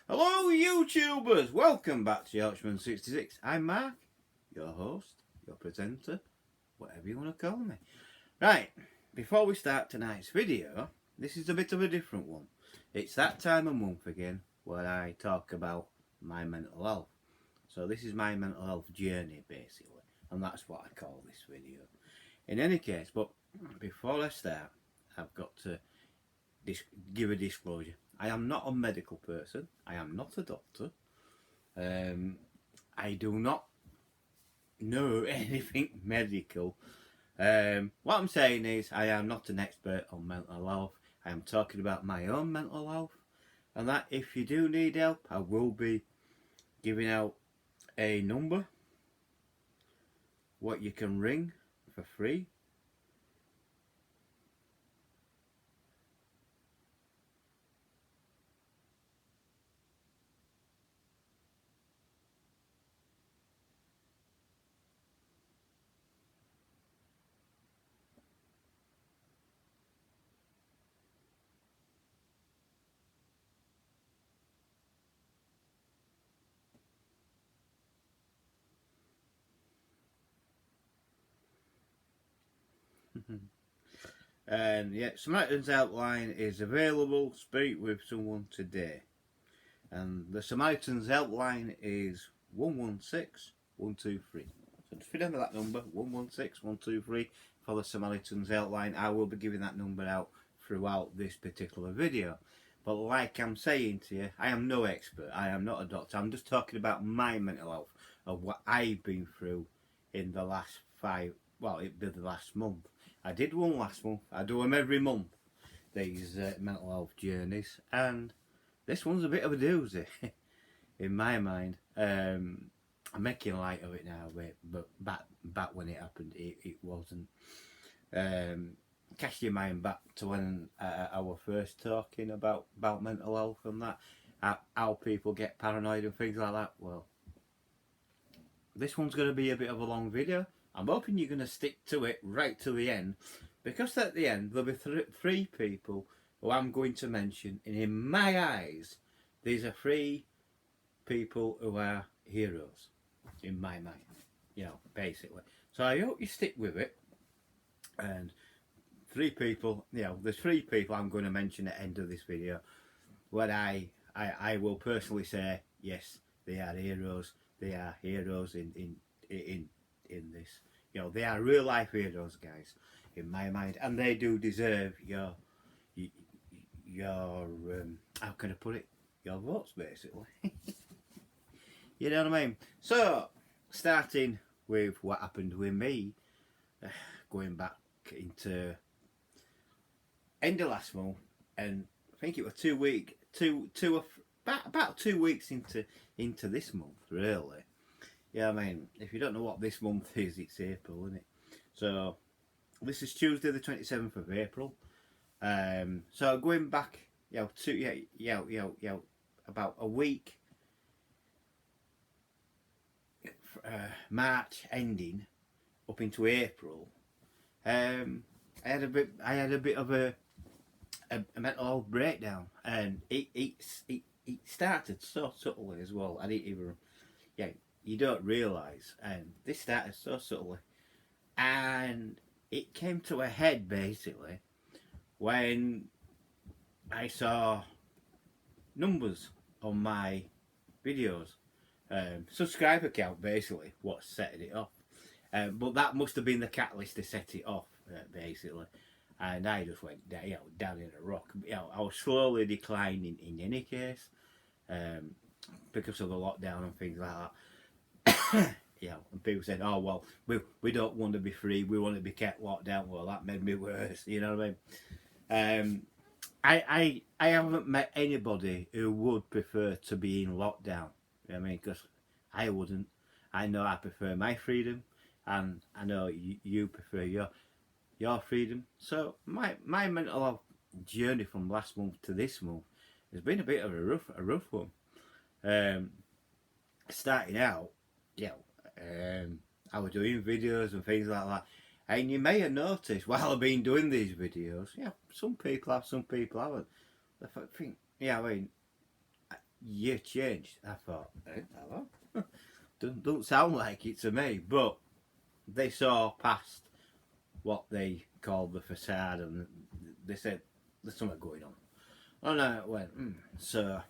Hello YouTubers, welcome back to Yorkshireman66. I'm Mark, your host, your presenter, whatever you want to call me. Right, before we start tonight's video, this is a bit of a different one. It's that time of month again where I talk about my mental health. So this is my mental health journey basically, and that's what I call this video. In any case, but before I start, I've got to give a disclosure. I am not a medical person. I am not a doctor. I do not know anything medical. What I'm saying is I am not an expert on mental health. I am talking about my own mental health, and that if you do need help, I will be giving out a number what you can ring for free. And yeah, Samaritan's Helpline is available. Speak with someone today. And the Samaritan's Helpline is 116 123. So just remember that number, 116 123 for the Samaritan's Helpline. I will be giving that number out throughout this particular video. But like I'm saying to you, I am no expert. I am not a doctor. I'm just talking about my mental health, of what I've been through in the last it'd be the last month. I did one last month. I do them every month, these mental health journeys, and this one's a bit of a doozy in my mind. I'm making light of it now, but back when it happened, it wasn't. Cast your mind back to when I was first talking about mental health and that, how people get paranoid and things like that. Well, this one's going to be a bit of a long video. I'm hoping you're going to stick to it right to the end, because at the end there'll be three people who I'm going to mention, and in my eyes these are three people who are heroes in my mind, basically. So I hope you stick with it. And there's three people I'm going to mention at the end of this video where I will personally say, yes, they are heroes. They are heroes in this. They are real life heroes, guys, in my mind, and they do deserve your how can I put it? Your votes, basically. You know what I mean? So, starting with what happened with me, going back into end of last month, and I think it was about 2 weeks into this month, really. Yeah, I mean, if you don't know what this month is, it's April, isn't it? So, this is Tuesday the 27th of April. So going back, about a week, March ending up into April, I had a bit of a mental health breakdown, and it started so subtly as well. I didn't even, you don't realise, and this started so subtly, and it came to a head basically when I saw numbers on my videos, subscriber count basically, what set it off, but that must have been the catalyst to set it off, basically, and I just went down in a rock. I was slowly declining in any case, because of the lockdown and things like that. And people said, oh well, we don't want to be free, we want to be kept locked down. Well, that made me worse, you know what I mean? I haven't met anybody who would prefer to be in lockdown, you know what I mean? Because I wouldn't. I know I prefer my freedom, and I know you prefer your freedom. So my mental health journey from last month to this month has been a bit of a rough one. Starting out, I was doing videos and things like that, and you may have noticed while I've been doing these videos, some people have, some people haven't. I think, you changed. I thought, hello? Don't sound like it to me, but they saw past what they called the facade, and they said there's something going on. And I went, So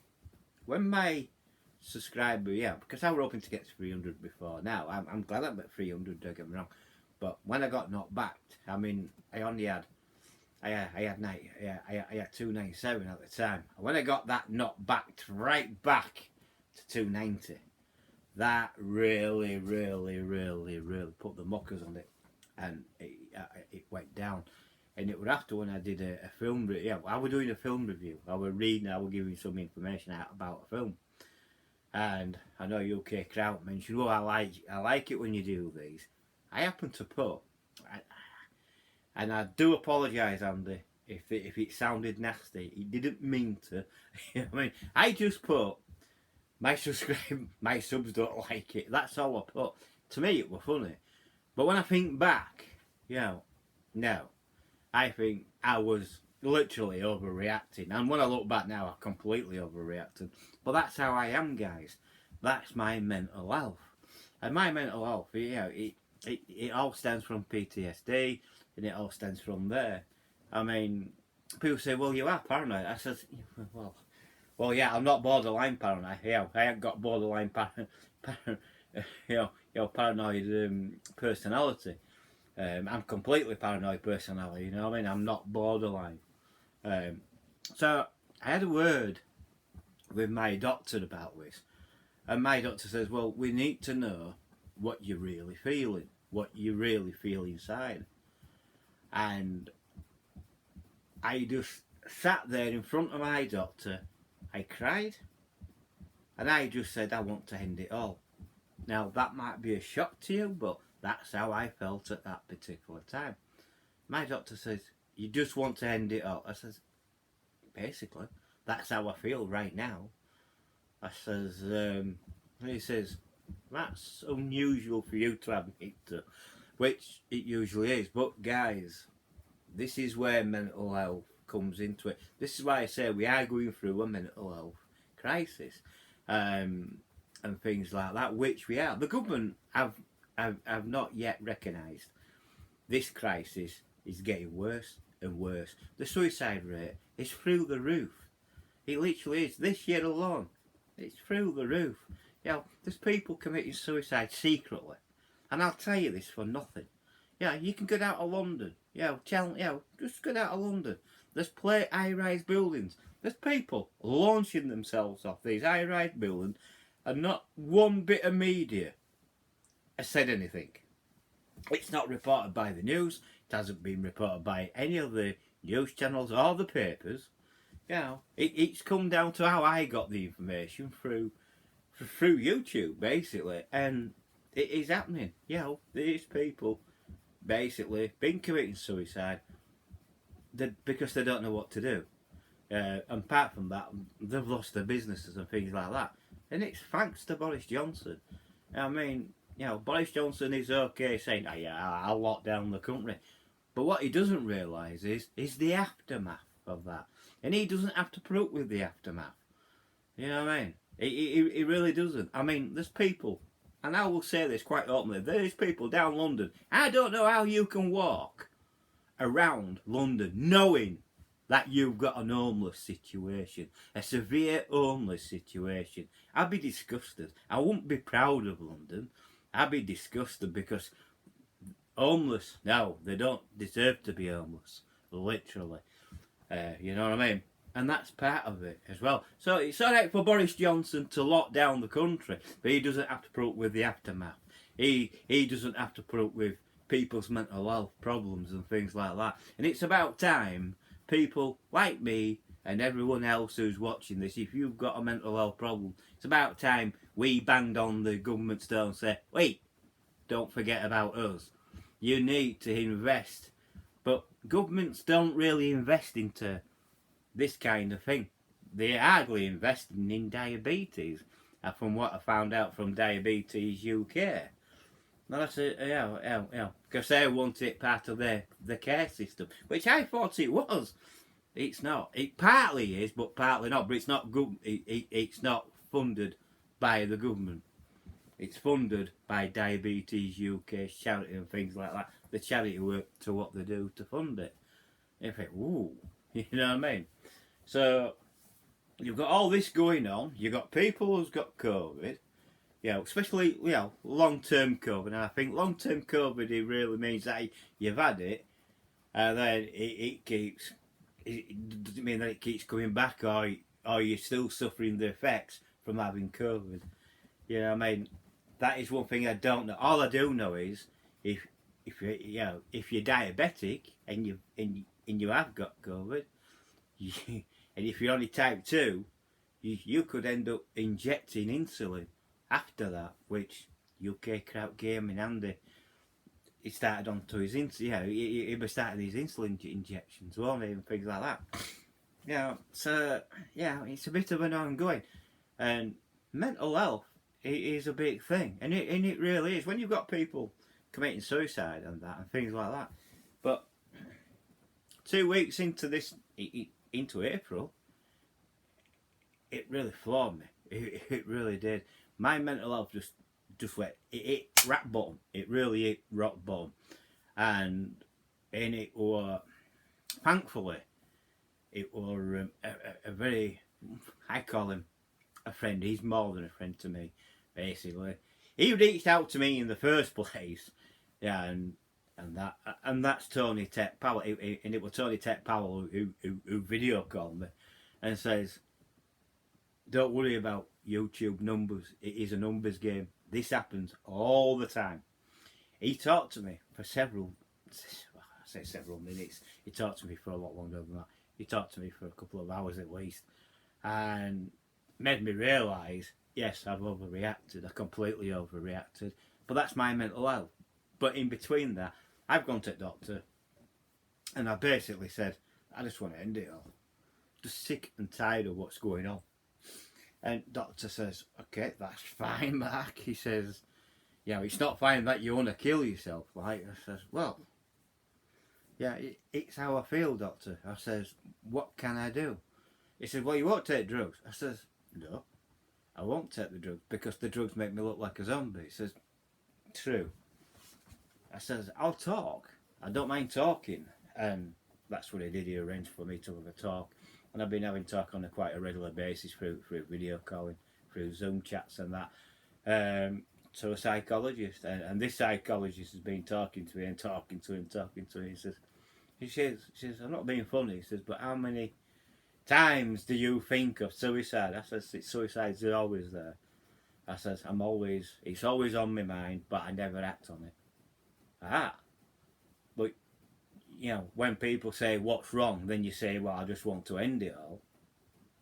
when my subscriber, because I was hoping to get to 300 before now. I'm glad I'm at 300. Don't get me wrong, but when I got knocked back, I mean, I only had. I had 297 at the time. When I got that knocked back right back to 290, that really put the muckers on it, and it went down. And it was after when I did a film review. Yeah, I was doing a film review. I was reading. I was giving some information out about a film. And I know UK Crowd mentioned, "Oh, I like it when you do these." I happen to put, and I do apologise, Andy, if it sounded nasty. It didn't mean to. I mean, I just put my subs don't like it. That's all I put. To me, it was funny, but when I think back, no. I think I was literally overreacting. And when I look back now, I completely overreacted. But that's how I am, guys. That's my mental health. And my mental health, it all stems from PTSD, and it all stems from there. I mean, people say, "Well, you are paranoid." I said, well, yeah, I'm not borderline paranoid. Yeah, I ain't got borderline paranoid personality. I'm completely paranoid personality, you know what I mean? I'm not borderline. So I had a word with my doctor about this, and my doctor says, "Well, we need to know what you're really feeling, what you really feel inside." And I just sat there in front of my doctor. I cried, and I just said, "I want to end it all." Now, that might be a shock to you, but that's how I felt at that particular time. My doctor says, "You just want to end it all." I says, "Basically, that's how I feel right now." I says, he says, "That's unusual for you to admit to," which it usually is. But guys, this is where mental health comes into it. This is why I say we are going through a mental health crisis. And things like that, which we are. The government have not yet recognised this crisis is getting worse and worse. The suicide rate is through the roof. It literally is. This year alone, it's through the roof. There's people committing suicide secretly, and I'll tell you this for nothing. You can get out of London. Just get out of London. There's high-rise buildings. There's people launching themselves off these high-rise buildings. And not one bit of media has said anything. It's not reported by the news. It hasn't been reported by any of the news channels or the papers. It's come down to how I got the information through YouTube, basically. And it is happening. These people basically been committing suicide because they don't know what to do. And apart from that, they've lost their businesses and things like that. And it's thanks to Boris Johnson. I mean, Boris Johnson is okay saying, "Oh yeah, I'll lock down the country." But what he doesn't realise is the aftermath of that. And he doesn't have to put up with the aftermath. You know what I mean? He really doesn't. I mean, there's people, and I will say this quite openly, there's people down London. I don't know how you can walk around London knowing that you've got an homeless situation, a severe homeless situation. I'd be disgusted. I wouldn't be proud of London. I'd be disgusted because homeless, no, they don't deserve to be homeless, literally. You know what I mean? And that's part of it as well. So it's alright for Boris Johnson to lock down the country, but he doesn't have to put up with the aftermath. He doesn't have to put up with people's mental health problems and things like that. And it's about time people like me and everyone else who's watching this, if you've got a mental health problem, it's about time we banged on the government's door and said, "Wait, don't forget about us. You need to invest." But governments don't really invest into this kind of thing. They're hardly investing in diabetes, from what I found out from Diabetes UK. Now that's because they want it part of their care system, which I thought it was. It's not. It partly is, but partly not. But it's not good. It's not funded by the government. It's funded by Diabetes UK charity and things like that. The charity work to what they do to fund it. You think, ooh, you know what I mean? So you've got all this going on. You've got people who's got COVID. Especially long-term COVID. And I think long-term COVID it really means that you've had it, and then it keeps. It doesn't mean that it keeps coming back, or you're still suffering the effects from having COVID. You know what I mean? That is one thing I don't know. All I do know is if you're diabetic and you have got COVID, and if you're only type 2, you could end up injecting insulin after that, which UK crowd came in handy. He started onto his insulin. He was starting his insulin injections, wasn't he, and things like that. So it's a bit of an ongoing, and mental health is a big thing, and it really is. When you've got people committing suicide and that and things like that, but 2 weeks into into April, it really floored me. It really did. My mental health just went. It hit rock bottom. It really hit rock bottom, and it was thankfully it was a very, I call him a friend. He's more than a friend to me, basically. He reached out to me in the first place, and that's Tony Tech Powell, and it was Tony Tech Powell who video called me and says, "Don't worry about YouTube numbers. It is a numbers game. This happens all the time." He talked to me for several minutes. He talked to me for a lot longer than that. He talked to me for a couple of hours at least, and made me realise, yes, I've overreacted. I completely overreacted. But that's my mental health. But in between that, I've gone to the doctor, and I basically said, I just want to end it all. Just sick and tired of what's going on. And doctor says, okay, that's fine, Mark. He says, it's not fine that you want to kill yourself. Like, I says, well, it's how I feel, doctor. I says, what can I do? He said, well, you won't take drugs. I says, no, I won't take the drugs because the drugs make me look like a zombie. He says, true. I says, I'll talk. I don't mind talking. And that's what he did. He arranged for me to have a talk. And I've been having talk on quite a regular basis through video calling, through Zoom chats and that, to a psychologist. And this psychologist has been talking to me and talking to him. He says, I'm not being funny. He says, but how many times do you think of suicide? I says, suicide's always there. I says, it's always on my mind, but I never act on it. But when people say what's wrong, then you say, well, I just want to end it all.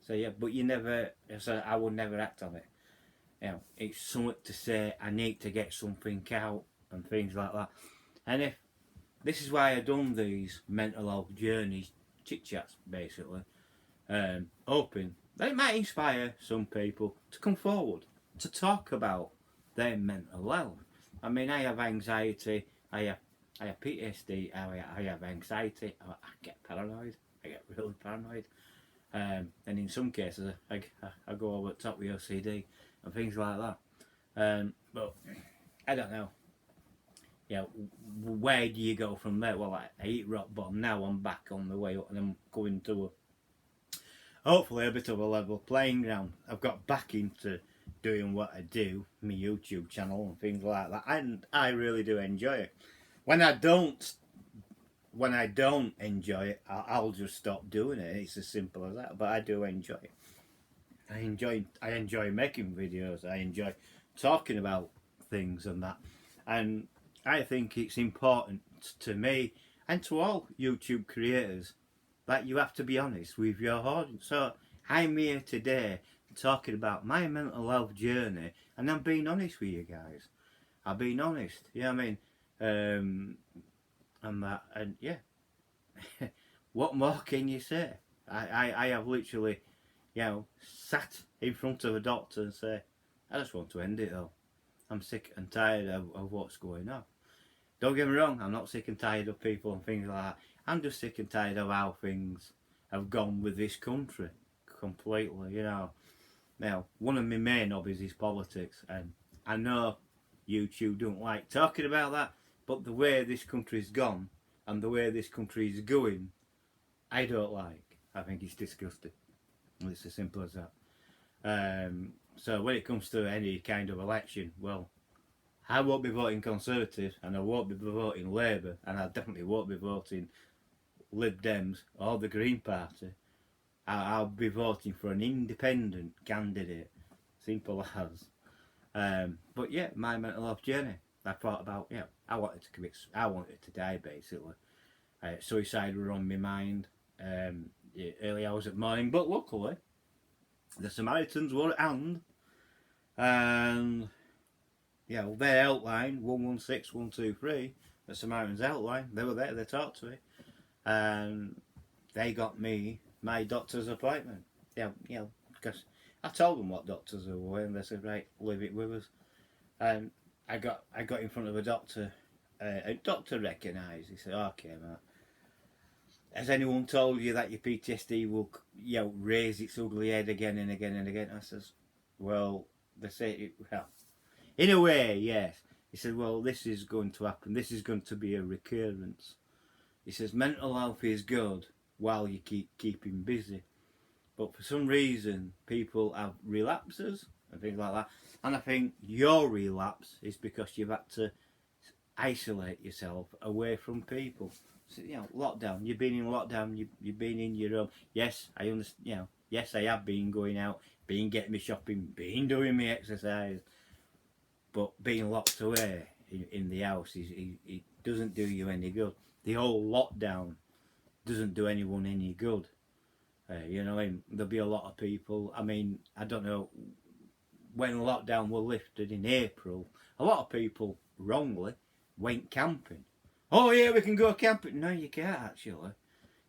So but you never. So I would never act on it. It's something to say. I need to get something out and things like that. And this is why I done these mental health journeys, chit chats, basically, hoping that it might inspire some people to come forward to talk about their mental health. I mean, I have anxiety. I have PTSD, I have anxiety, I get paranoid, I get really paranoid, and in some cases I go over the top with OCD and things like that. But I don't know. Where do you go from there? Well, I hit rock bottom. Now I'm back on the way up, and I'm going to hopefully a bit of a level playing ground. I've got back into doing what I do, my YouTube channel and things like that, and I really do enjoy it. When I don't enjoy it, I'll just stop doing it. It's as simple as that. But I do enjoy it. I enjoy making videos. I enjoy talking about things and that. And I think it's important to me and to all YouTube creators that you have to be honest with your audience. So I'm here today talking about my mental health journey, and I'm being honest with you guys. I've been honest. You know what I mean? And that, and what more can you say? I have literally, sat in front of a doctor and say, I just want to end it all. I'm sick and tired of what's going on. Don't get me wrong, I'm not sick and tired of people and things like that. I'm just sick and tired of how things have gone with this country completely, you know. Now, one of my main hobbies is politics, and I know you two don't like talking about that, but the way this country's gone and the way this country is going, I don't like. I think it's disgusting. It's as simple as that. So when it comes to any kind of election, well, I won't be voting Conservative, and I won't be voting Labour, and I definitely won't be voting Lib Dems or the Green Party. I'll be voting for an independent candidate. Simple as. But yeah, my mental health journey. I thought about, yeah, I wanted to die basically. Suicide were on my mind early hours of the morning, but luckily the Samaritans were at hand, and yeah, their outline 116 123, the Samaritans outline, they were there, they talked to me, and they got me my doctor's appointment. Yeah, because I told them what doctors were, and they said, right, leave it with us. And I got in front of a doctor. A doctor recognised. He said, okay, Matt, has anyone told you that your PTSD will, raise its ugly head again and again and again? I says, well, they say, well, in a way, yes. He said, well, this is going to happen. This is going to be a recurrence. He says, mental health is good while you keep him busy. But for some reason, people have relapses and things like that. And I think your relapse is because you've had to isolate yourself away from people. So, lockdown. You've been in lockdown. You've been in your own. Yes, I understand. Yes, I have been going out, been getting me shopping, been doing me exercise. But being locked away in the house, it doesn't do you any good. The whole lockdown doesn't do anyone any good. There'll be a lot of people. I mean, I don't know, when lockdown were lifted in April, a lot of people wrongly went camping. Oh yeah, we can go camping. No, you can't actually.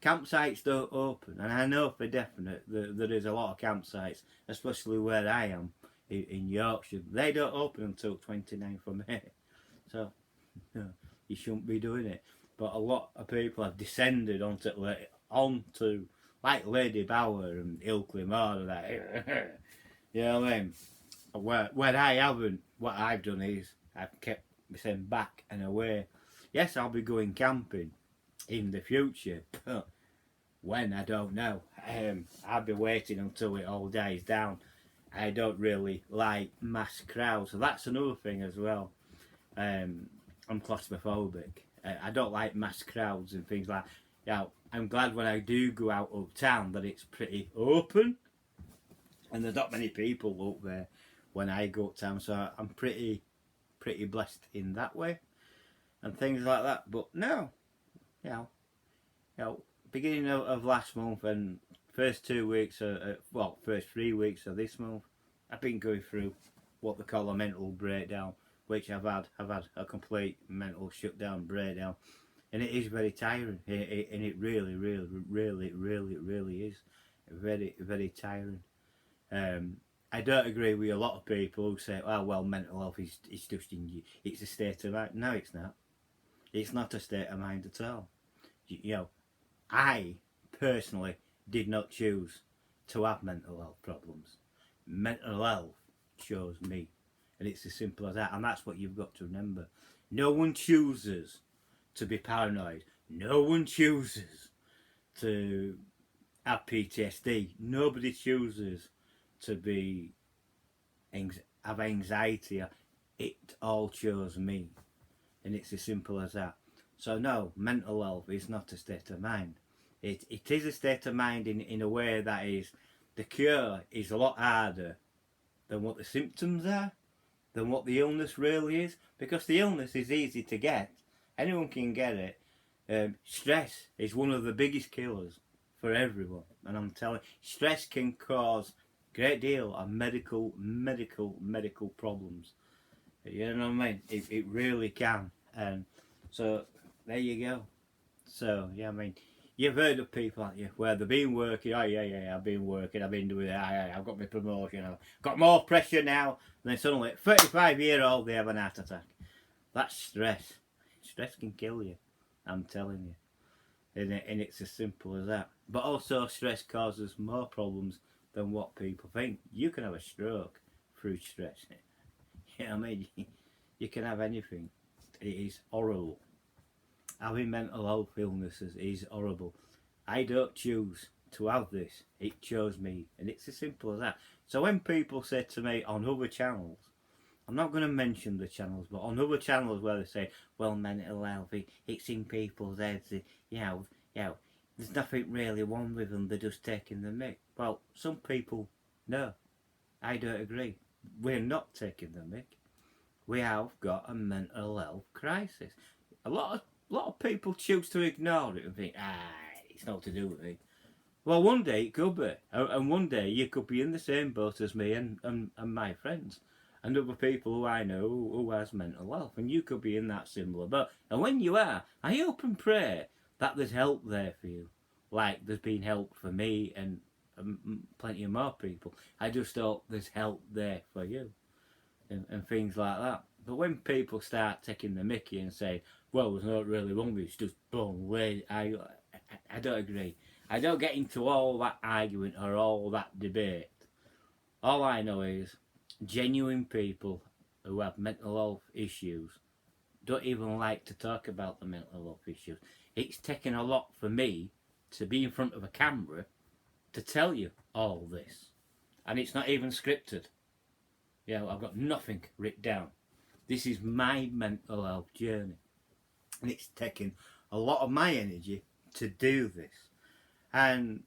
Campsites don't open, and I know for definite that there is a lot of campsites, especially where I am in Yorkshire. They don't open until 29th of May, so you shouldn't be doing it. But a lot of people have descended onto like Lady Bower and Ilkley Moor and that. You know what I mean? Where I haven't, what I've done is I've kept myself back and away. Yes, I'll be going camping in the future, but when, I don't know. I'll be waiting until it all dies down. I don't really like mass crowds, so that's another thing as well. I'm claustrophobic. I don't like mass crowds and things like that. I'm glad when I do go out uptown that it's pretty open, and there's not many people up there when I go uptown, so I'm pretty blessed in that way and things like that. But no, beginning of last month and first 2 weeks, first 3 weeks of this month, I've been going through what they call a mental breakdown, which I've had a complete mental shutdown breakdown, and it is very tiring. And it really is very, very tiring. I don't agree with a lot of people who say, "Oh well, mental health is just in you. It's a state of mind." No, it's not. It's not a state of mind at all. I personally did not choose to have mental health problems. Mental health chose me, and it's as simple as that. And that's what you've got to remember. No one chooses to be paranoid. No one chooses to have PTSD. Nobody chooses to have anxiety. It all chose me, and it's as simple as that. So no, mental health is not a state of mind. It is a state of mind in a way that is, the cure is a lot harder than what the symptoms are, than what the illness really is, because the illness is easy to get. Anyone can get it. Stress is one of the biggest killers for everyone, and I'm telling you, stress can cause a great deal of medical problems. You know what I mean? It really can. And so there you go. So yeah, I mean, you've heard of people, haven't you, where they've been working. Oh yeah, I've been working, I've been doing it. I've got my promotion, I've got more pressure now. And then suddenly, 35-year-old, they have an heart attack. That's stress. Stress can kill you. I'm telling you. and it's as simple as that. But also, stress causes more problems than what people think. You can have a stroke through stress. You know what I mean? You can have anything. It is horrible. Having mental health illnesses is horrible. I don't choose to have this. It chose me, and it's as simple as that. So when people say to me on other channels, I'm not going to mention the channels, but on other channels where they say, well, mental health, it's in people's heads, you know, there's nothing really wrong with them, they're just taking the mick. Well, some people, no, I don't agree. We're not taking the mick. We have got a mental health crisis. A lot of people choose to ignore it and think, it's not to do with me. Well, one day it could be, and one day you could be in the same boat as me and my friends and other people who I know who has mental health, and you could be in that similar boat. And when you are, I hope and pray that there's help there for you, like there's been help for me and plenty of more people. I just hope there's help there for you, and things like that. But when people start taking the mickey and say, well, there's not really wrong with it, it's just boom, I don't agree. I don't get into all that argument or all that debate. All I know is genuine people who have mental health issues don't even like to talk about the mental health issues. It's taken a lot for me to be in front of a camera to tell you all this. And it's not even scripted. I've got nothing written down. This is my mental health journey. And it's taken a lot of my energy to do this. And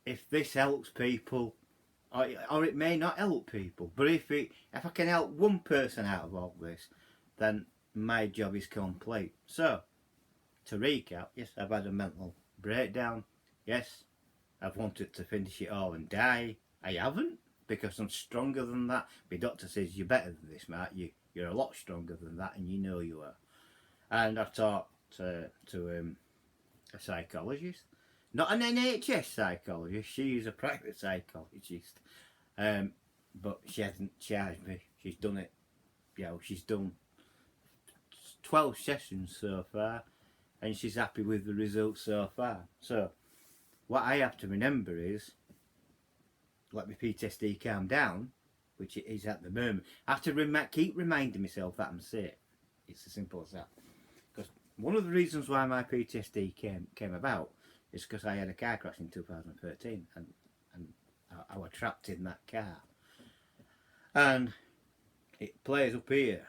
if this helps people, or it may not help people, but if I can help one person out of all this, then my job is complete. So, to recap, yes, I've had a mental breakdown. Yes, I've wanted to finish it all and die. I haven't, because I'm stronger than that. My doctor says, you're better than this, Matt. You're a lot stronger than that, and you know you are. And I've talked to a psychologist. Not an NHS psychologist, she's a private psychologist. But she hasn't charged me. She's done it. She's done 12 sessions so far, and she's happy with the results so far. So, what I have to remember is, let my PTSD calm down, which it is at the moment. I have to keep reminding myself that I'm safe. It's as simple as that. Because one of the reasons why my PTSD came about is because I had a car crash in 2013, and I was trapped in that car. And it plays up here,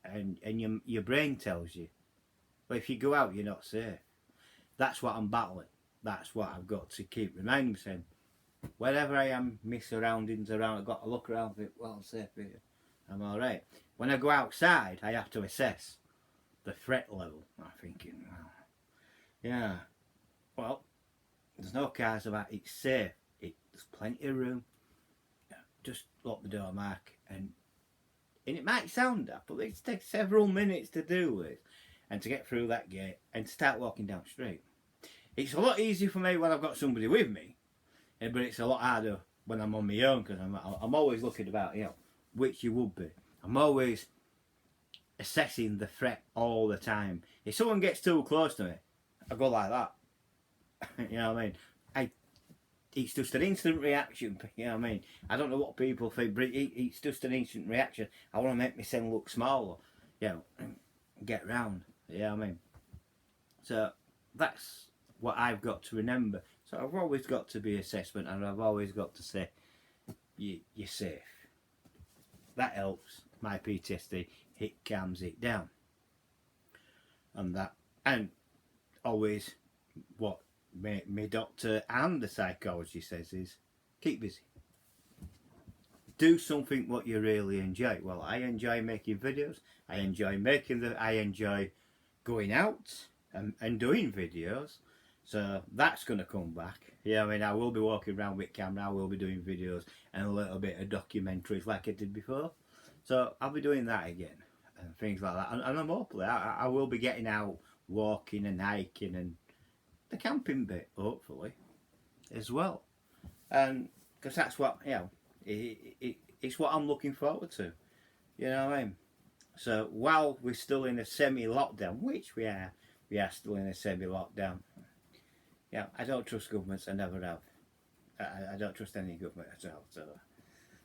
and your brain tells you, well, if you go out, you're not safe. That's what I'm battling. That's what I've got to keep reminding myself. Wherever I am, my surroundings around, I've got to look around and think, well, I'm safe here. I'm alright. When I go outside, I have to assess the threat level. I'm thinking, well, there's no cars about, it's safe. There's plenty of room. Just lock the door, Mark. And it might sound daft, but it takes several minutes to do this and to get through that gate and start walking down the street. It's a lot easier for me when I've got somebody with me, but it's a lot harder when I'm on my own, because I'm always looking about, which you would be. I'm always assessing the threat all the time. If someone gets too close to me, I go like that. You know what I mean? It's just an instant reaction, you know what I mean? I don't know what people think, but it's just an instant reaction. I want to make myself look smaller, get round, you know what I mean? So that's what I've got to remember. So I've always got to be assessment, and I've always got to say, you're safe. That helps my PTSD, it calms it down. And always what my doctor and the psychologist says is, keep busy. Do something what you really enjoy. Well, I enjoy making videos. I enjoy going out and doing videos. So that's going to come back. I mean, I will be walking around with camera, I will be doing videos and a little bit of documentaries like I did before. So I'll be doing that again and things like that. And I'm hopefully, I will be getting out, walking and hiking and the camping bit, hopefully, as well. And because that's what, it's what I'm looking forward to. You know what I mean? So while we're still in a semi-lockdown, which we are still in a semi-lockdown, Yeah, I don't trust governments. I never have. I don't trust any government at all. So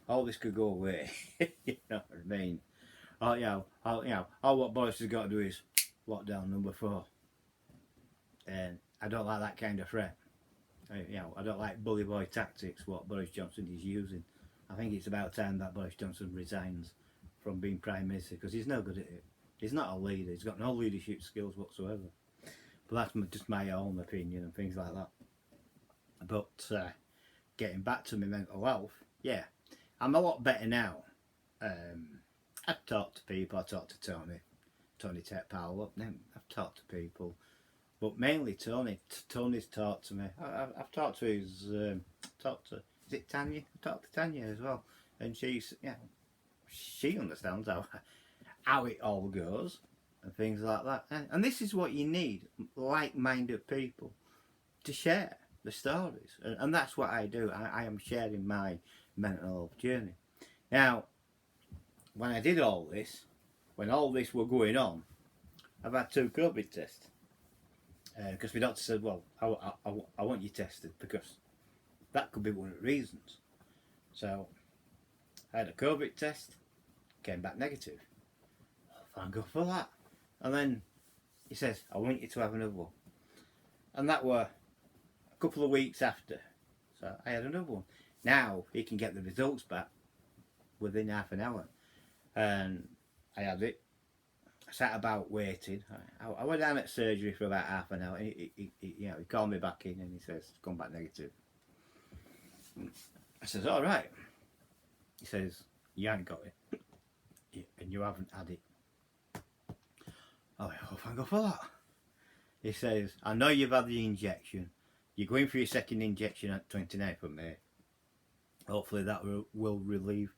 all this could go away. You know what I mean? Oh yeah, all what Boris has got to do is lockdown number 4, and I don't like that kind of threat. I don't like bully boy tactics. What Boris Johnson is using. I think it's about time that Boris Johnson resigns from being Prime Minister because he's no good at it. He's not a leader. He's got no leadership skills whatsoever. But that's just my own opinion and things like that. But getting back to my mental health, yeah, I'm a lot better now. I've talked to people. I talked to Tony Powell. I've talked to people, but mainly Tony. Tony's talked to me. I've talked to his. Is it Tanya? I've talked to Tanya as well, and she's she understands how it all goes and things like that. And this is what you need: like-minded people to share the stories, and that's what I do. I am sharing my mental health journey. Now, when I did all this, when all this were going on, I've had 2 COVID tests because my doctor said, "Well, I want you tested because that could be one of the reasons." So I had a COVID test, came back negative. Thank God for that. And then he says, "I want you to have another one," and that were a couple of weeks after. So I had another one. Now he can get the results back within half an hour. And I had it. I sat about waiting. I went down at surgery for about half an hour. He called me back in and he says, "It's come back negative." I says, "All right." He says, "You haven't got it, and you haven't had it." Oh, thank God for that. He says, "I know you've had the injection. You're going for your second injection at 29th of May. Hopefully that will relieve.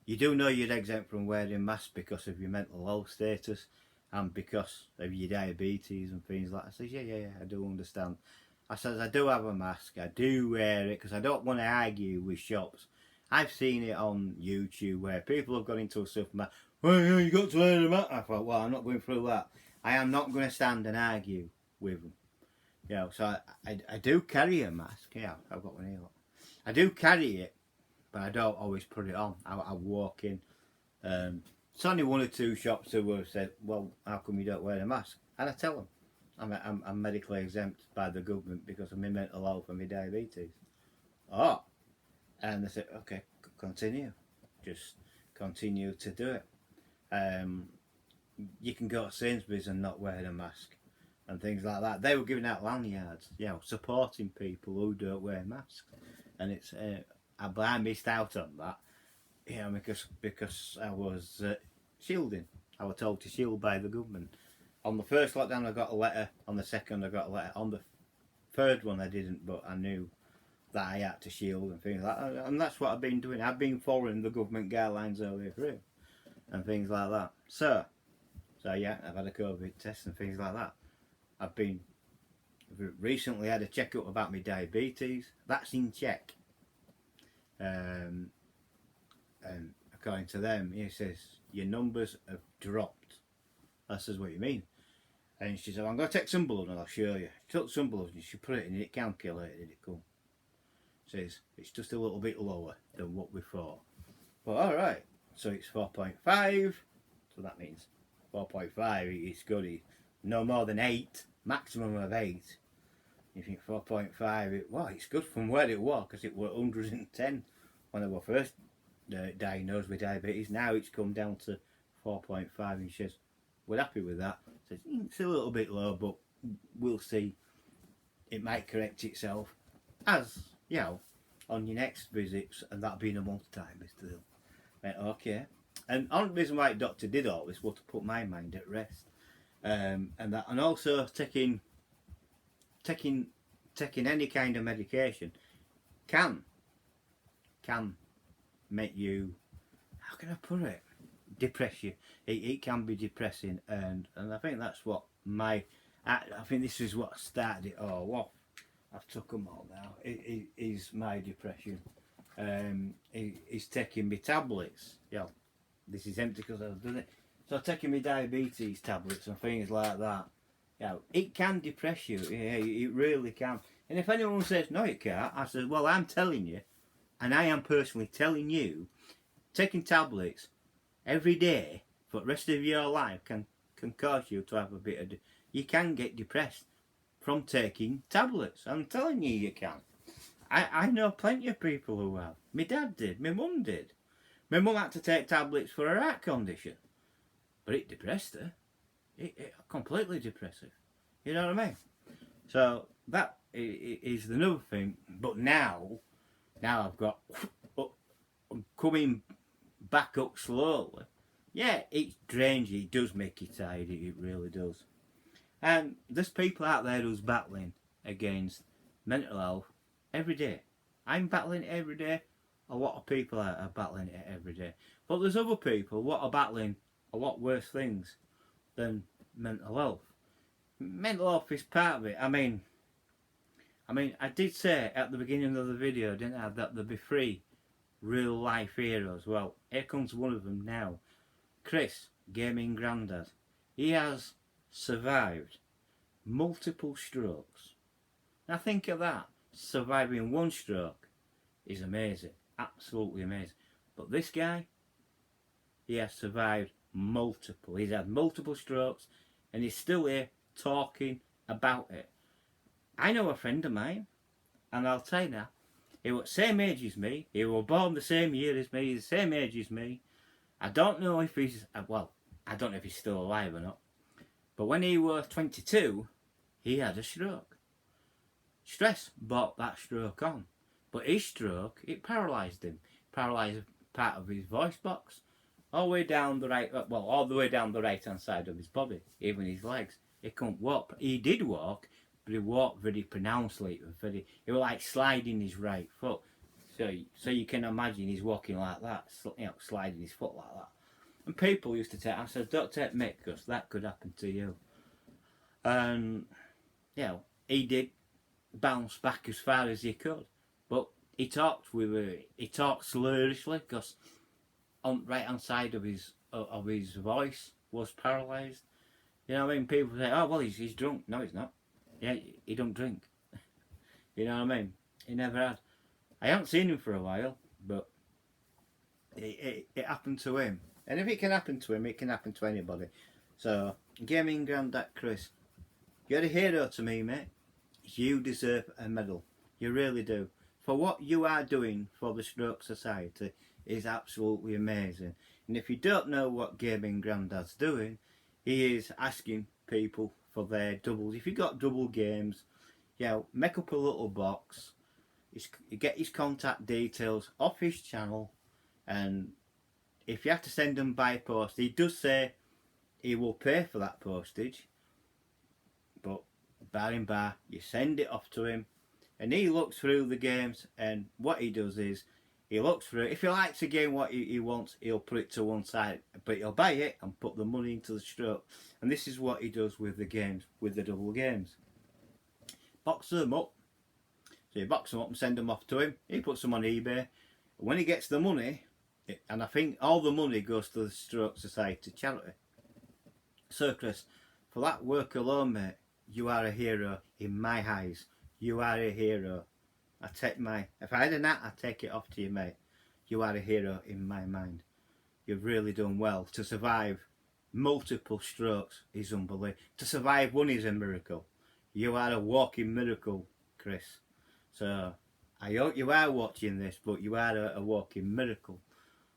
You do know you're exempt from wearing masks because of your mental health status and because of your diabetes and things like that." I says, yeah, I do understand. I says, "I do have a mask. I do wear it because I don't want to argue with shops. I've seen it on YouTube where people have gone into a supermarket. Well, yeah, you got to wear a mask." I thought, well, I'm not going through that. I am not going to stand and argue with them. So I do carry a mask. Yeah, I've got one here. I do carry it, but I don't always put it on. I walk in. It's only 1 or 2 shops who have said, "Well, how come you don't wear a mask?" And I tell them, I'm medically exempt by the government because of my mental health and my diabetes. Oh, and they said, "Okay, continue. Just continue to do it." You can go to Sainsbury's and not wear a mask and things like that. They were giving out lanyards, supporting people who don't wear masks, and it's. I missed out on that, because I was shielding. I was told to shield by the government. On the first lockdown, I got a letter. On the second, I got a letter. On the third one, I didn't, but I knew that I had to shield and things like that. And that's what I've been doing. I've been following the government guidelines all the way through and things like that. So yeah, I've had a COVID test and things like that. I've recently had a checkup about my diabetes. That's in check. And according to them, he says, "Your numbers have dropped." I says, "What do you mean?" And she said, "I'm going to take some blood and I'll show you." She took some blood and she put it in, it calculated it come. Says, "It's just a little bit lower than what we thought." But alright, so it's 4.5, so that means 4.5 is good. No more than 8, maximum of 8. You think 4.5, it's good from where it was, because it was 110 when I was first diagnosed with diabetes. Now it's come down to 4.5, and she says, "We're happy with that." Says, "It's a little bit low, but we'll see. It might correct itself as on your next visits, and that'll be in a month's time, Mr. Hill." Right, okay. And the reason why the doctor did all this was to put my mind at rest, and also taking any kind of medication can make you, how can I put it, depress you. It can be depressing, and I think that's what I think this is what started it all off. I've took them all now. It is my depression. He's taking me tablets. This is empty because I've done it. So taking me diabetes tablets and things like that. It can depress you. It really can. And if anyone says, no you can't, I said, well, I'm telling you, and I am personally telling you, taking tablets every day for the rest of your life can cause you to have a bit of... You can get depressed from taking tablets. I'm telling you, you can. I know plenty of people who have. My dad did. My mum did. My mum had to take tablets for her heart condition. But it depressed her. It completely depressive. You know what I mean? So that is another thing. But now I've got... I'm coming back up slowly. Yeah, it's drains you. It does make you tired. It really does. And there's people out there who's battling against mental health every day. I'm battling it every day. A lot of people are battling it every day. But there's other people what are battling a lot worse things than mental health. Mental health is part of it. I mean, I did say at the beginning of the video, didn't I, that there'd be 3 real life heroes. Well, here comes one of them now. Chris, gaming granddad. He has survived multiple strokes. Now think of that. Surviving 1 stroke is amazing. Absolutely amazing. But this guy, he has survived multiple. He's had multiple strokes and he's still here talking about it. I know a friend of mine, and I'll tell you now, he was the same age as me. He was born the same year as me. He's the same age as me. I don't know if he's, well, I don't know if he's still alive or not. But when he was 22, he had a stroke. Stress brought that stroke on. But his stroke, it paralysed him. Paralysed part of his voice box. All the way down the right, well, all the way down the right hand side of his body. Even his legs. He couldn't walk. He did walk, but he walked very pronouncedly. He was like sliding his right foot. So you can imagine he's walking like that, you know, sliding his foot like that. And people used to I said, don't take me because that could happen to you. And, you know, he did bounce back as far as he could. But he talked slurishly because on the right hand side of his voice was paralysed. You know what I mean? People say, oh, well, he's drunk. No, he's not. Yeah, he don't drink. You know what I mean? He never had. I haven't seen him for a while, but it happened to him. And if it can happen to him, it can happen to anybody. So, gaming granddad Chris, you're a hero to me, mate. You deserve a medal. You really do. For what you are doing for the Stroke Society is absolutely amazing. And if you don't know what gaming granddad's doing, he is asking people for their doubles. If you've got double games, you know, make up a little box. Get his contact details off his channel, and if you have to send them by post, he does say he will pay for that postage, but bar in bar, you send it off to him and he looks through the games, and what he does is he looks through it. If he likes a game what he wants, he'll put it to one side, but he'll buy it and put the money into the Stroke. And this is what he does with the games, with the double games. Box them up. So you box them up and send them off to him. He puts them on eBay. When he gets the money, and I think all the money goes to the Stroke Society charity. So Chris, for that work alone, mate, you are a hero in my eyes. You are a hero. If I had a gnat, I'd take it off to you, mate. You are a hero in my mind. You've really done well. To survive multiple strokes is unbelievable. To survive one is a miracle. You are a walking miracle, Chris. So, I hope you are watching this, but you are a walking miracle.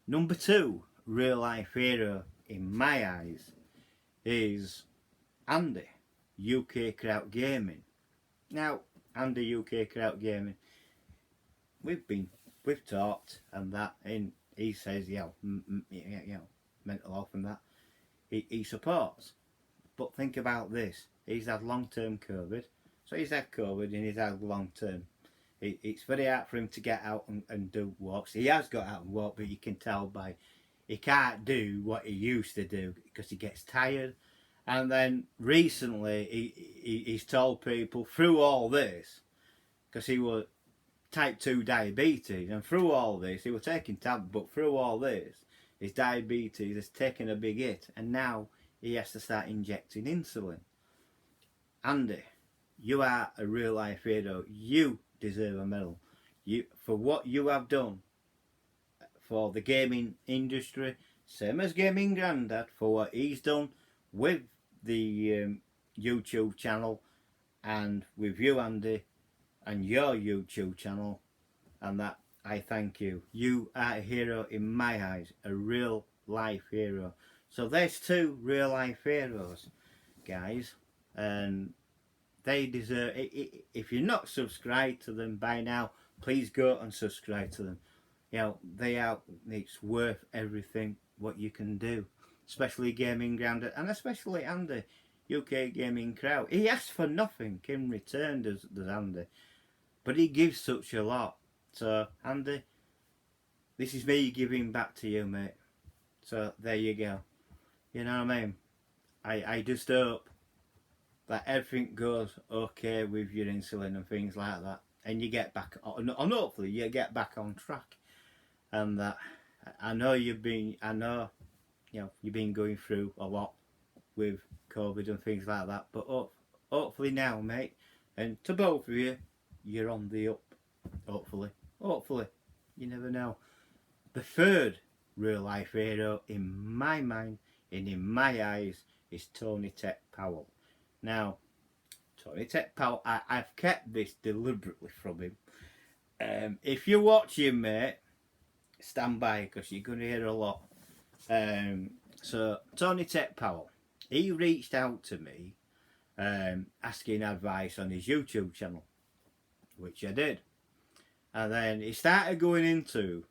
Number 2 real life hero in my eyes is Andy, UK Kraut Gaming. Now, Andy, UK Kraut Gaming, we've talked and that, and he says, mental health and that, he supports. But think about this, he's had long-term COVID, so he's had COVID and he's had long-term. It's very hard for him to get out and do walks. He has got out and walk, but you can tell by he can't do what he used to do because he gets tired. And then recently he's told people through all this, because he was type 2 diabetes, and through all this he was taking tablets, but through all this his diabetes has taken a big hit, and now he has to start injecting insulin. Andy, you are a real life hero. You deserve a medal. You for what you have done for the gaming industry, same as Gaming Grandad, for what he's done with the YouTube channel and with you, Andy, and your YouTube channel, and that I thank you. You are a hero in my eyes, a real life hero. So there's two real life heroes, guys, and they deserve. If you're not subscribed to them by now, please go and subscribe to them. You know, they are. It's worth everything what you can do, especially Gaming Grandad and especially Andy, UK Gaming Crowd. He asks for nothing in return, does Andy, but he gives such a lot. So Andy, this is me giving back to you, mate. So there you go. You know what I mean? I just hope that everything goes okay with your insulin and things like that, and you get back on, and hopefully you get back on track. And that I know you've been going through a lot with COVID and things like that, but hopefully now, mate, and to both of you, you're on the up. Hopefully, you never know. The third real life hero in my mind and in my eyes is Tony Tech Powell. Now, Tony Tech Powell, I've kept this deliberately from him. If you're watching, mate, stand by because you're going to hear a lot. So Tony Tech Powell, he reached out to me asking advice on his YouTube channel, which I did. And then he started going into,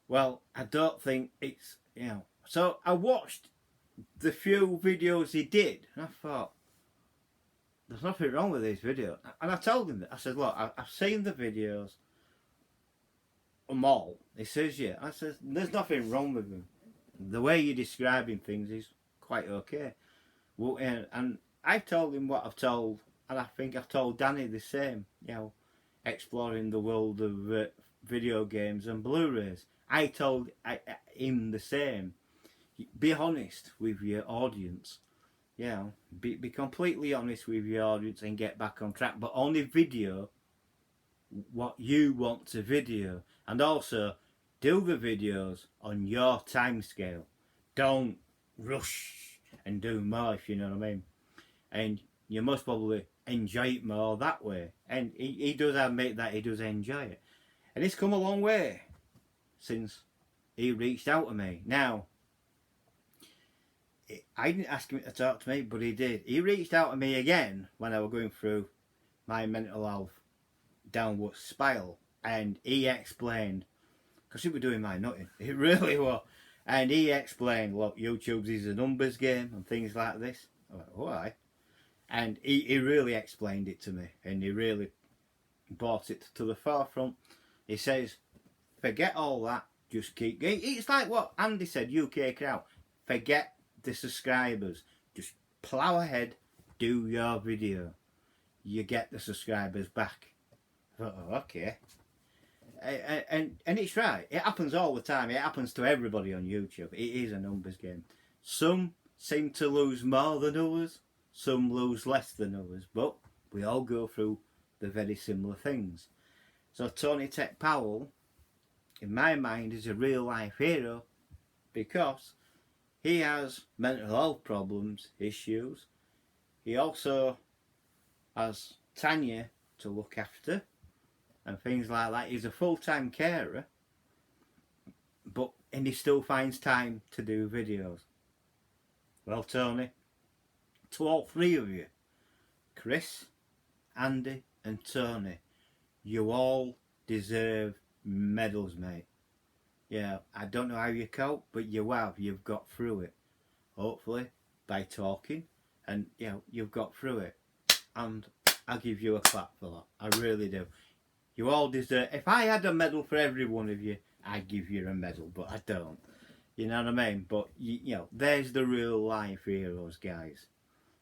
well, I don't think it's, So I watched the few videos he did, and I thought, there's nothing wrong with this video. And I told him that. I said, look, I've seen the videos, them all. He says, yeah. I said, there's nothing wrong with them. The way you're describing things is quite okay. Well, and I've told him what I've told, and I think I've told Danny the same, exploring the world of video games and Blu-rays. I told him the same. Be honest with your audience. Be completely honest with your audience and get back on track. But only video what you want to video. And also, do the videos on your time scale. Don't rush and do more, if you know what I mean. And you must probably enjoy it more that way. And he does admit that he does enjoy it. And it's come a long way since he reached out to me. Now, I didn't ask him to talk to me, but he did. He reached out to me again when I was going through my mental health downward spiral. And he explained, because he was doing my nutting, it really was. And he explained, look, YouTube is a numbers game and things like this. I went, why? And he really explained it to me, and he really brought it to the forefront. He says, forget all that, just keep going. It's like what Andy said, UK Crowd. Forget the subscribers. Just plough ahead, do your video. You get the subscribers back. I thought, oh, okay. And it's right. It happens all the time. It happens to everybody on YouTube. It is a numbers game. Some seem to lose more than others. Some lose less than others. But we all go through the very similar things. So Tony Tech Powell, in my mind, is a real life hero because he has mental health problems, issues. He also has Tanya to look after and things like that. He's a full-time carer, and he still finds time to do videos. Well, Tony, to all three of you, Chris, Andy and Tony, you all deserve medals, mate. I don't know how you cope, but you have. You've got through it. Hopefully, by talking, and you've got through it. And I'll give you a clap for that. I really do. You all deserve. If I had a medal for every one of you, I'd give you a medal, but I don't. You know what I mean? But there's the real life heroes, guys.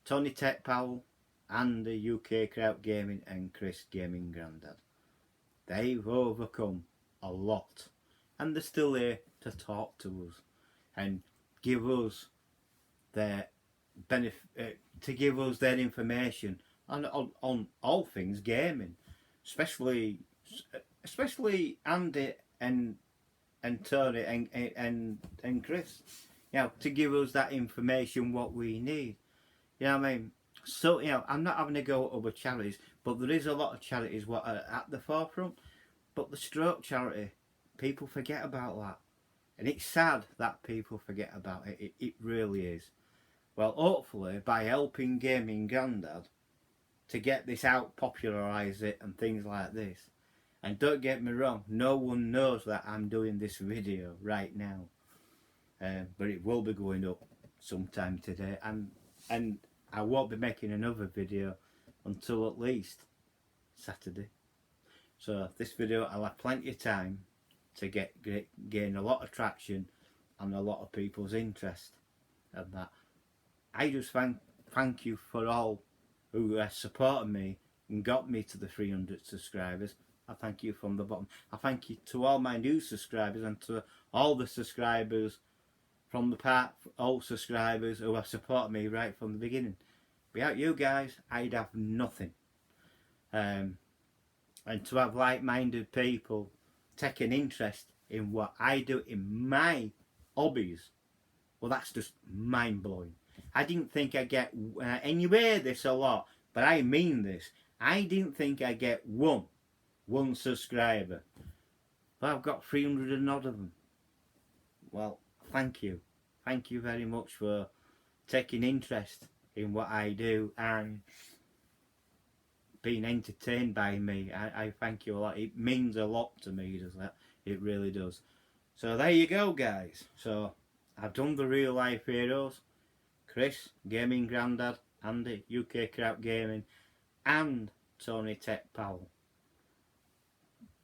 Tony Tech Powell, Andy UK Crowd Gaming, and Chris Gaming Grandad. They've overcome a lot, and they're still here to talk to us and give us their benefit, to give us their information on all things gaming, especially Andy and Tony and Chris, you know, to give us that information what we need. You know what I mean? So, you know, I'm not having to go at other charities, but there is a lot of charities what are at the forefront. But the stroke charity, people forget about that. And it's sad that people forget about it. It really is. Well, hopefully, by helping Gaming Grandad to get this out, popularise it and things like this. And don't get me wrong, no one knows that I'm doing this video right now. But it will be going up sometime today. And I won't be making another video until at least Saturday. So this video, I'll have plenty of time to gain a lot of traction and a lot of people's interest in that. I just thank you for all who supported me and got me to the 300 subscribers. I thank you from the bottom. I thank you to all my new subscribers and to all the subscribers from the old subscribers who have supported me right from the beginning. Without you guys, I'd have nothing. And to have like-minded people take an interest in what I do in my hobbies, well, that's just mind-blowing. I didn't think I'd get, and you hear this a lot, but I mean this, I didn't think I'd get one subscriber. But I've got 300 and odd of them. Well, thank you. Thank you very much for taking interest in what I do and being entertained by me. I thank you a lot. It means a lot to me, does that? It really does. So there you go, guys. So I've done the real life heroes. Chris, Gaming Grandad, Andy, UK Kraut Gaming, and Tony Tech Powell.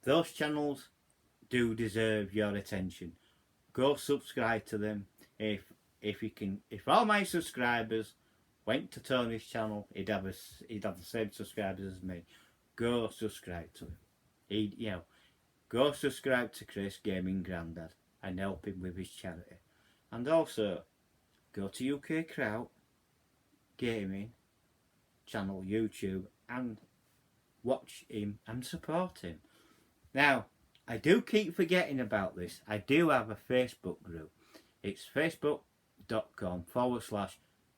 Those channels do deserve your attention. Go subscribe to them. If you can, if all my subscribers went to Tony's channel, he'd have the same subscribers as me. Go subscribe to him. Go subscribe to Chris Gaming Grandad and help him with his charity. And also, go to UK Kraut Gaming channel, YouTube, and watch him and support him. Now, I do keep forgetting about this. I do have a Facebook group. It's facebook.com/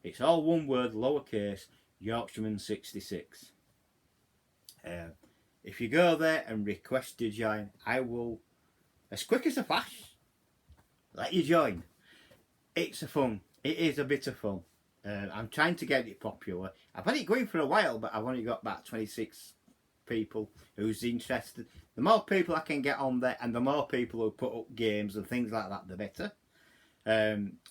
it's all one word, lowercase, Yorkshireman66. If you go there and request to join, I will, as quick as a flash, let you join. It's a fun. It is a bit of fun. I'm trying to get it popular. I've had it going for a while, but I've only got about 26 people who's interested. The more people I can get on there and the more people who put up games and things like that, the better.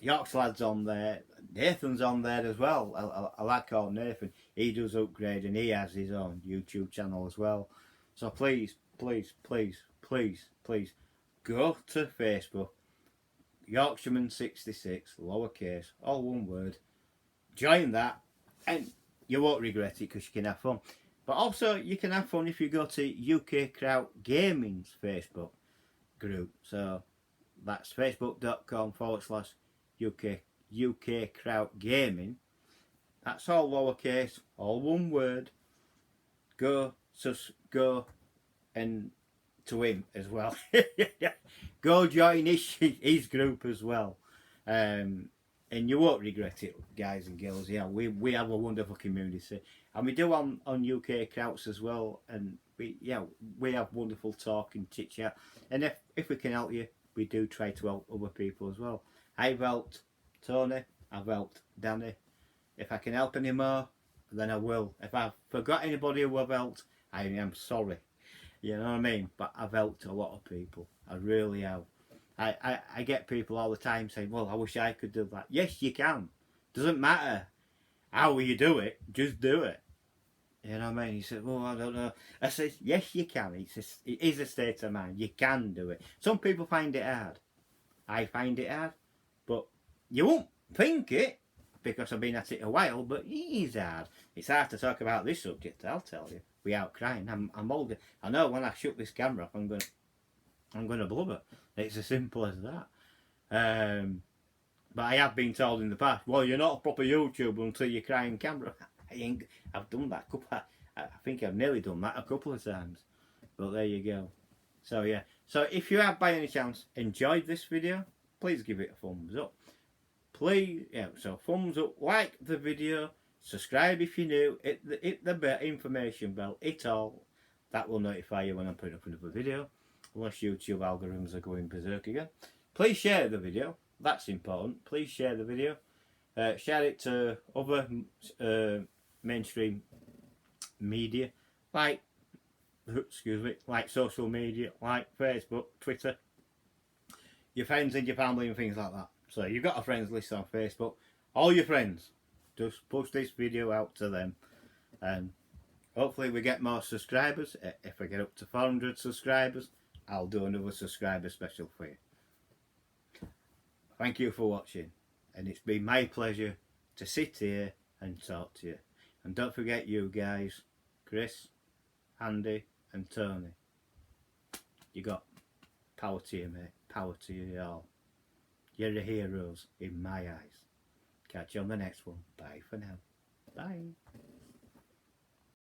York's lad's on there, Nathan's on there as well. I like old Nathan. He does upgrade and he has his own YouTube channel as well. So please, please, please, please, please go to Facebook, Yorkshireman66, lowercase, all one word. Join that and you won't regret it because you can have fun. But also you can have fun if you go to UK Kraut Gaming's Facebook group. So that's facebook.com/ UK Kraut Gaming. That's all lowercase, all one word. Go and to him as well. Go join his group as well. And you won't regret it, guys and girls. Yeah, we have a wonderful community. And we do on UK Krauts as well. And we have wonderful talk and chit chat. And if we can help you, we do try to help other people as well. I've helped Tony, I've helped Danny. If I can help any more, then I will. If I've forgot anybody who I've helped, I am sorry. You know what I mean? But I've helped a lot of people. I really have. I get people all the time saying, well, I wish I could do that. Yes, you can. Doesn't matter how you do it, just do it. You know what I mean? He said, well, I don't know. I said, yes, you can. It is a state of mind. You can do it. Some people find it hard. I find it hard. But you won't think it because I've been at it a while, but it is hard. It's hard to talk about this subject, I'll tell you, without crying. I'm older. I know when I shut this camera off, I'm going to blubber. It's as simple as that. But I have been told in the past, well, you're not a proper YouTuber until you cry in camera. I've done that I think I've nearly done that a couple of times. But there you go. So yeah. So if you have by any chance enjoyed this video, please give it a thumbs up. Please, yeah. So thumbs up, like the video, subscribe if you're new, hit the information bell, hit all. That will notify you when I put up another video. Unless YouTube algorithms are going berserk again. Please share the video. That's important. Please share the video. Share it to other mainstream media, like social media, like Facebook, Twitter, your friends and your family and things like that. So you've got a friends list on Facebook. All your friends, just push this video out to them, and hopefully we get more subscribers. If I get up to 400 subscribers, I'll do another subscriber special for you. Thank you for watching, and it's been my pleasure to sit here and talk to you. And don't forget, you guys, Chris, Andy and Tony, you got power to you, mate. Power to you all. You're the heroes in my eyes. Catch you on the next one. Bye for now. Bye.